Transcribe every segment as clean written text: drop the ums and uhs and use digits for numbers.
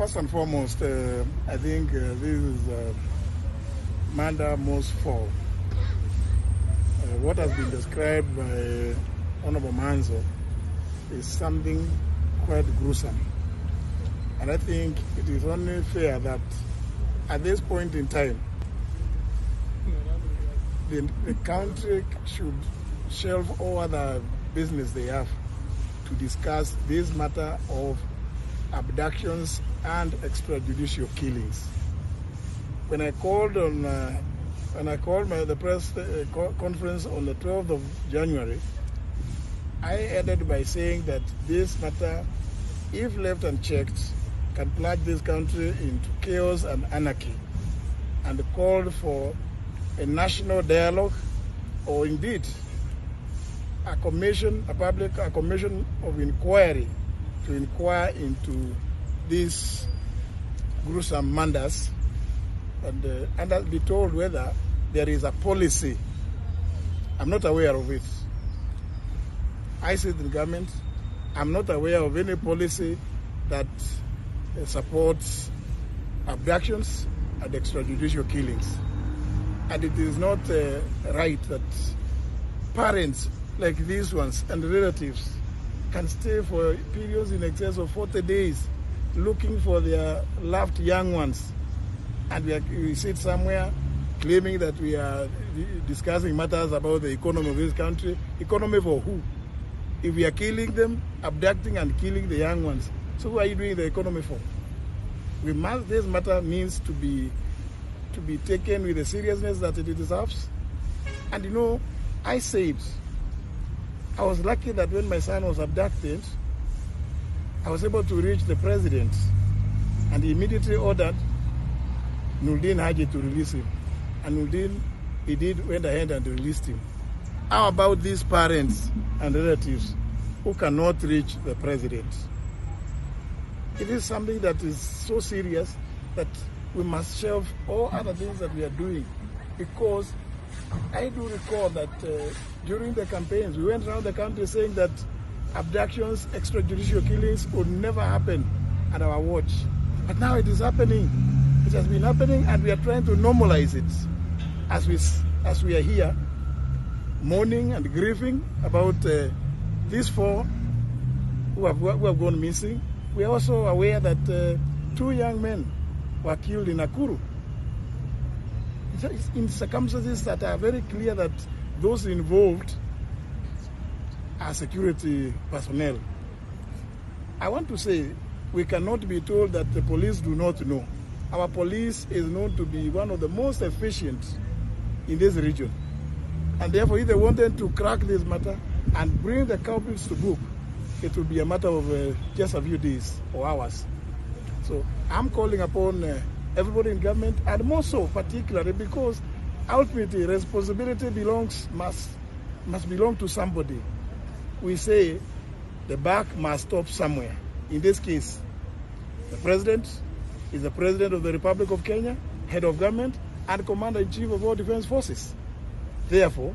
First and foremost, I think this is Manda most fall. What has been described by Honorable Manzo is something quite gruesome. And I think it is only fair that at this point in time, the country should shelve all other business they have to discuss this matter of abductions and extrajudicial killings. When I called the press conference on the 12th of January, I ended by saying that this matter, if left unchecked, can plunge this country into chaos and anarchy, and called for a national dialogue, or indeed a commission of inquiry to inquire into these gruesome murders and be told whether there is a policy. I'm not aware of it. I sit in government. I'm not aware of any policy that supports abductions and extrajudicial killings. And it is not right that parents like these ones and relatives can stay for periods in excess of 40 days looking for their loved young ones. And we sit somewhere claiming that we are discussing matters about the economy of this country. Economy for who? If we are killing them, abducting and killing the young ones, so who are you doing the economy for? This matter needs to be taken with the seriousness that it deserves. And you know, I said, I was lucky that when my son was abducted, I was able to reach the president, and he immediately ordered Nuruddin Haji to release him. And Nuruddin went ahead and released him. How about these parents and relatives who cannot reach the president? It is something that is so serious that we must shelve all other things that we are doing, because I do recall that during the campaigns, we went around the country saying that abductions, extrajudicial killings would never happen at our watch. But now it is happening. It has been happening, and we are trying to normalize it as we are here mourning and grieving about these four who have gone missing. We are also aware that 2 young men were killed in Nakuru. In circumstances that are very clear that those involved are security personnel. I want to say we cannot be told that the police do not know. Our police is known to be one of the most efficient in this region. And therefore, if they wanted to crack this matter and bring the culprits to book, it will be a matter of just a few days or hours. So I'm calling upon everybody in government, and more so particularly because ultimately responsibility must belong to somebody. We say the buck must stop somewhere. In this case, the president is the president of the Republic of Kenya, head of government, and commander-in-chief of all defense forces. Therefore,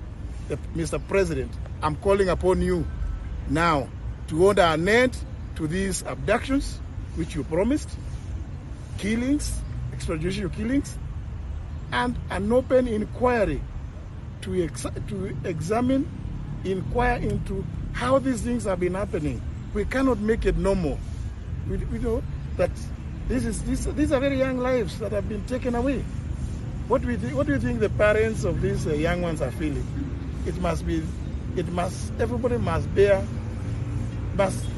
Mr. President, I'm calling upon you now to order an end to these abductions, which you promised, killings, extrajudicial killings, and an open inquiry to inquire into how these things have been happening. We cannot make it normal. We know that these are very young lives that have been taken away. What do you think the parents of these young ones are feeling? Everybody must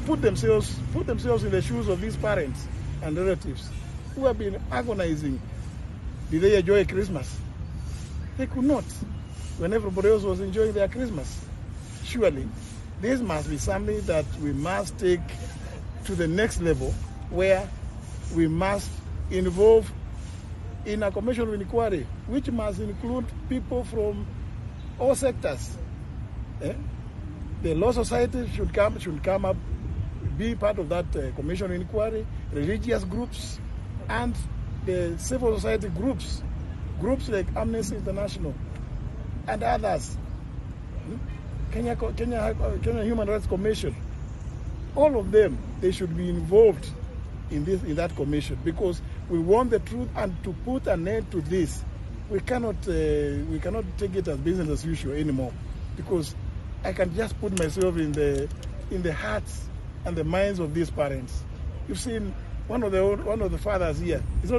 put themselves in the shoes of these parents and relatives who have been agonizing. Did they enjoy Christmas? They could not, when everybody else was enjoying their Christmas. Surely, this must be something that we must take to the next level, where we must involve in a commission of inquiry, which must include people from all sectors. The law society should come up, be part of that commission of inquiry, religious groups, and the civil society groups like Amnesty International and others, Kenya Human Rights Commission. All of them, they should be involved in that commission, because we want the truth, and to put an end to this, we cannot take it as business as usual anymore, because I can just put myself in the hearts and the minds of these parents. You've seen one of the fathers here. It's not